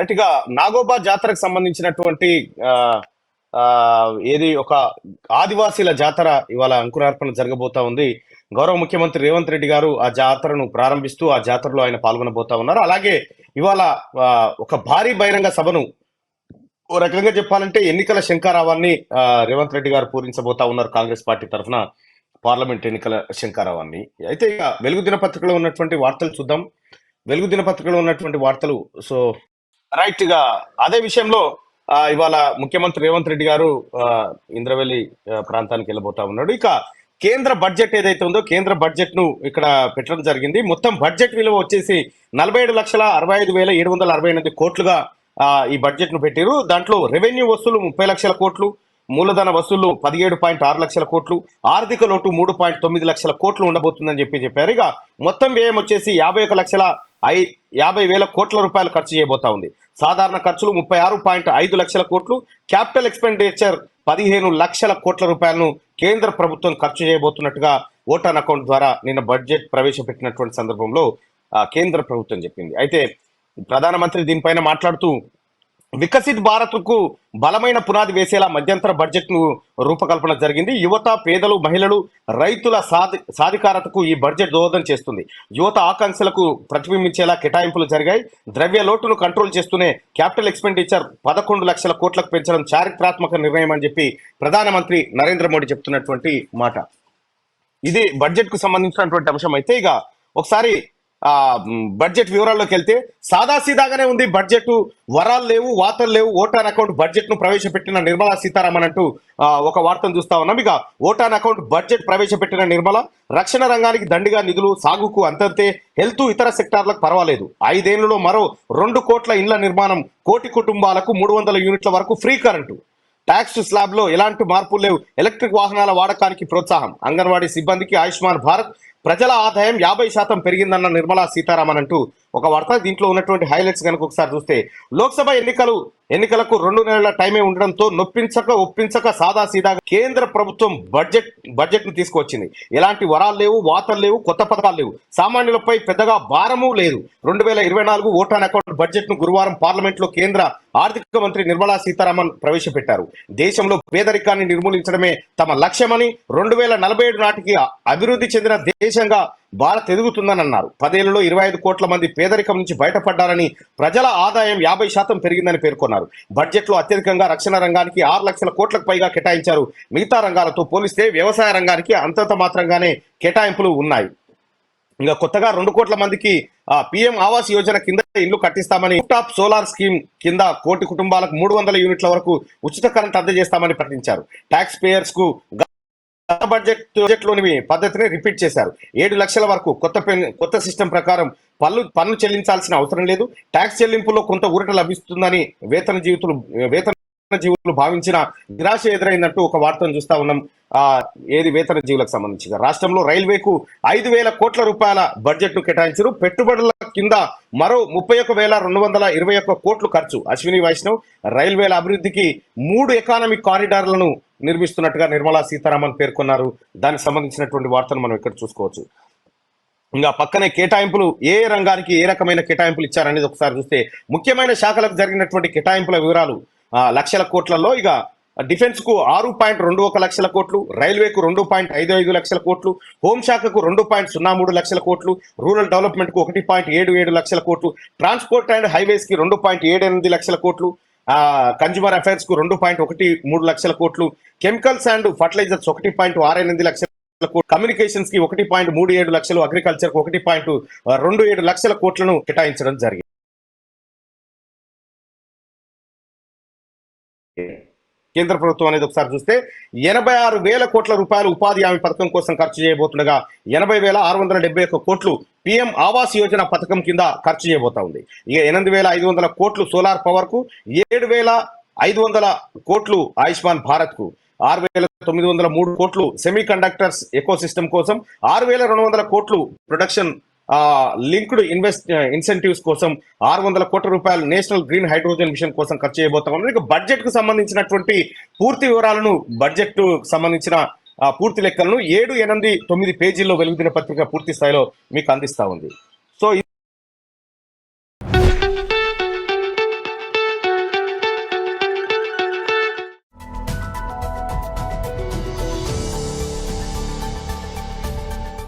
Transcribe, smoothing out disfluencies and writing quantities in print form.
Right గా నాగోబా జాతరకు సంబంధించినటువంటి ఆ ఆ ఏది ఒక ఆదివాసీల జాతర ఇవాళ అంకురార్పణ జరగబోతా ఉంది. గౌరవ ముఖ్యమంత్రి రేవంత్ రెడ్డి గారు ఆ జాతరను ప్రారంభిస్తూ ఆ జాతరలో ఆయన పాల్గొనబోతా ఉన్నారు. అలాగే ఇవాళ ఒక భారీ బహిరంగ సభను ఓ రకంగా చెప్పాలంటే ఎన్నికల శంఖారావాన్ని రేవంత్ రెడ్డి గారు పూరించబోతా ఉన్నారు కాంగ్రెస్ పార్టీ తరఫున పార్లమెంట్ ఎన్నికల శంఖారావాన్ని. అయితే ఇక వెలుగు దినపత్రికలో ఉన్నటువంటి వార్తలు చూద్దాం. వెలుగు దినపత్రికలో ఉన్నటువంటి వార్తలు. సో రైట్ గా అదే విషయంలో ఇవాళ ముఖ్యమంత్రి రేవంత్ రెడ్డి గారు ఇంద్రవెల్లి ప్రాంతానికి వెళ్ళబోతా ఉన్నాడు. ఇక కేంద్ర బడ్జెట్ ఏదైతే ఉందో కేంద్ర బడ్జెట్ ను ఇక్కడ పెట్టడం జరిగింది. మొత్తం బడ్జెట్ విలువ వచ్చేసి 47,65,768 కోట్లుగా ఈ బడ్జెట్ ను పెట్టారు. దాంట్లో రెవెన్యూ వసూలు 30 లక్షల కోట్లు, మూలధన వసూళ్లు 17.6 లక్షల కోట్లు, ఆర్థిక లోటు 3.9 లక్షల కోట్లు ఉండబోతుందని చెప్పారు. ఇక మొత్తం వ్యయం వచ్చేసి 51,50,000 కోట్ల రూపాయలు ఖర్చు చేయబోతా ఉంది. సాధారణ ఖర్చులు 36.5 లక్షల కోట్లు, క్యాపిటల్ ఎక్స్పెండిచర్ 15 లక్షల కోట్ల రూపాయలను కేంద్ర ప్రభుత్వం ఖర్చు చేయబోతున్నట్టుగా ఓటాన్ అకౌంట్ ద్వారా నిన్న బడ్జెట్ ప్రవేశపెట్టినటువంటి సందర్భంలో కేంద్ర ప్రభుత్వం చెప్పింది. అయితే ప్రధానమంత్రి దీనిపైన మాట్లాడుతూ వికసిత్ భారత్ కు బలమైన పునాది వేసేలా మధ్యంతర బడ్జెట్ ను రూపకల్పన జరిగింది. యువత, పేదలు, మహిళలు, రైతుల సాధికారతకు ఈ బడ్జెట్ దోహదం చేస్తుంది. యువత ఆకాంక్షలకు ప్రతిబింబించేలా కేటాయింపులు జరిగాయి. ద్రవ్య లోటును కంట్రోల్ చేస్తూనే క్యాపిటల్ ఎక్స్పెండిచర్ 11 లక్షల కోట్లకు పెంచడం చారిత్రాత్మక నిర్ణయం అని చెప్పి ప్రధానమంత్రి నరేంద్ర మోడీ చెప్తున్నటువంటి మాట. ఇది బడ్జెట్ కు సంబంధించినటువంటి అంశం. అయితే ఇక ఒకసారి బడ్జెట్ వివరాల్లోకి వెళ్తే సాదాసీదాగానే ఉంది బడ్జెట్. వరాలు లేవు, వార్తలు లేవు. ఓటాన్ అకౌంట్ బడ్జెట్ ను ప్రవేశపెట్టిన నిర్మలా సీతారామన్ అంటూ ఒక వార్తను చూస్తా ఉన్నాం. ఇక ఓటాన్ అకౌంట్ బడ్జెట్ ప్రవేశపెట్టిన నిర్మల రక్షణ రంగానికి దండిగా నిధులు, సాగుకు అంతంతే, హెల్త్ ఇతర సెక్టార్లకు పర్వాలేదు. 5 ఏళ్లలో మరో 2 కోట్ల ఇండ్ల నిర్మాణం, 1 కోటి కుటుంబాలకు 300 యూనిట్ల వరకు ఫ్రీ కరెంటు, ట్యాక్స్ స్లాబ్ లో ఎలాంటి మార్పులు లేవు, ఎలక్ట్రిక్ వాహనాల వాడకానికి ప్రోత్సాహం, అంగన్వాడీ సిబ్బందికి ఆయుష్మాన్ భారత్, ప్రజల ఆదాయం 50% పెరిగిందన్న నిర్మలా సీతారామన్ అంటూ ఒక వార్త. దీంట్లో ఉన్నటువంటి హైలైట్స్ కనుక ఒకసారి చూస్తే లోక్సభ ఎన్నికలకు 2 నెలల టైమే ఉండడంతో నొప్పించక ఒప్పించక సాదాసీదాగా కేంద్ర ప్రభుత్వం బడ్జెట్ ను తీసుకువచ్చింది. ఎలాంటి వరాలు లేవు, వార్తలు లేవు, కొత్త పథకాలు లేవు, సామాన్యులపై పెద్దగా భారము లేదు. 2024 ఓటాన్ అకౌంట్ బడ్జెట్ ను గురువారం పార్లమెంట్ లో కేంద్ర ఆర్థిక మంత్రి నిర్మలా సీతారామన్ ప్రవేశపెట్టారు. దేశంలో పేదరికాన్ని నిర్మూలించడమే తమ లక్ష్యమని, 2047 నాటికి అభివృద్ధి చెందిన దేశంగా భారత్ ఎదుగుతుందని అన్నారు. 10 ఏళ్లలో 25 కోట్ల మంది పేదరికం నుంచి బయటపడ్డారని, ప్రజల ఆదాయం 50% పెరిగిందని పేర్కొన్నారు. బడ్జెట్ లో అత్యధికంగా రక్షణ రంగానికి 6 లక్షల కోట్లకు పైగా కేటాయించారు. మిగతా రంగాలతో పోలిస్తే వ్యవసాయ రంగానికి అంతంత మాత్రంగానే కేటాయింపులు ఉన్నాయి. ఇంకా కొత్తగా 2 కోట్ల మందికి పిఎం ఆవాస్ యోజన కింద ఇల్లు కట్టిస్తామని, టాప్ సోలార్ స్కీమ్ కింద 1 కోటి కుటుంబాలకు 300 యూనిట్ల వరకు ఉచిత కరెంట్ అందజేస్తామని ప్రకటించారు. ట్యాక్స్ పేయర్స్ కు బడ్జెట్ లోని పద్ధతిని రిపీట్ చేశారు. 7 లక్షల వరకు కొత్త సిస్టమ్ ప్రకారం పన్ను చెల్లించాల్సిన అవసరం లేదు. ట్యాక్స్ చెల్లింపులో కొంత ఊరట లభిస్తుందని వేతన జీవులు భావించిన నిరాశ ఎదురైందంటూ ఒక వార్తను చూస్తా ఉన్నాం. ఏది వేతన జీవులకు సంబంధించి రాష్ట్రంలో రైల్వేకు 5,000 కోట్ల రూపాయల బడ్జెట్ ను కేటాయించారు. పెట్టుబడుల కింద మరో 31,221 కోట్లు ఖర్చు. అశ్విని వైష్ణవ్ రైల్వేల అభివృద్ధికి 3 ఎకానమిక్ కారిడార్లను నిర్మిస్తున్నట్టుగా నిర్మలా సీతారామన్ పేర్కొన్నారు. దానికి సంబంధించినటువంటి వార్తను మనం ఇక్కడ చూసుకోవచ్చు. ఇంకా పక్కనే కేటాయింపులు ఏ రంగానికి ఏ రకమైన కేటాయింపులు ఇచ్చారనేది ఒకసారి చూస్తే ముఖ్యమైన శాఖలకు జరిగినటువంటి కేటాయింపుల వివరాలు లక్షల కోట్లలో. ఇక డిఫెన్స్ కు 6.21 లక్షల కోట్లు, రైల్వేకు 2.55 లక్షల కోట్లు, హోంశాఖకు 2.03 లక్షల కోట్లు, రూరల్ డెవలప్మెంట్ కు 1.77 లక్షల కోట్లు, ట్రాన్స్పోర్ట్ అండ్ హైవేస్ కి 2.78 లక్షల కోట్లు, కన్జ్యూమర్ అఫైర్స్ కు 2.13 లక్షల కోట్లు, కెమికల్స్ అండ్ ఫర్టిలైజర్స్ 1.68 లక్షల కోట్లు, కమ్యూనికేషన్స్ కి 1.37 లక్షలు, అగ్రికల్చర్ కు 1.27 లక్షల కోట్లను కేటాయించడం జరిగింది. కేంద్ర ప్రభుత్వం అనేది ఒకసారి చూస్తే 86,000 కోట్ల రూపాయలు ఉపాధి హామీ పథకం కోసం ఖర్చు చేయబోతుండగా 80,671 కోట్లు పిఎం ఆవాస్ యోజన పథకం కింద ఖర్చు చేయబోతా ఉంది. ఇక 8,500 కోట్లు సోలార్ పవర్ కు, 7,500 కోట్లు ఆయుష్మాన్ భారత్ కు, 6,903 కోట్లు సెమీ కండక్టర్స్ ఎకో సిస్టమ్ కోసం, 6,200 కోట్లు ప్రొడక్షన్ లింక్డ్ ఇన్సెంటివ్స్ కోసం, 600 కోట్ల రూపాయలు నేషనల్ గ్రీన్ హైడ్రోజన్ మిషన్ కోసం ఖర్చు చేయబోతా ఉన్నారు. ఇక బడ్జెట్ కు సంబంధించినటువంటి పూర్తి వివరాలను, బడ్జెట్ సంబంధించిన పూర్తి లెక్కలను 7, 8, 9 పేజీల్లో వెలుగు దినపత్రిక పూర్తి స్థాయిలో మీకు అందిస్తా ఉంది. సో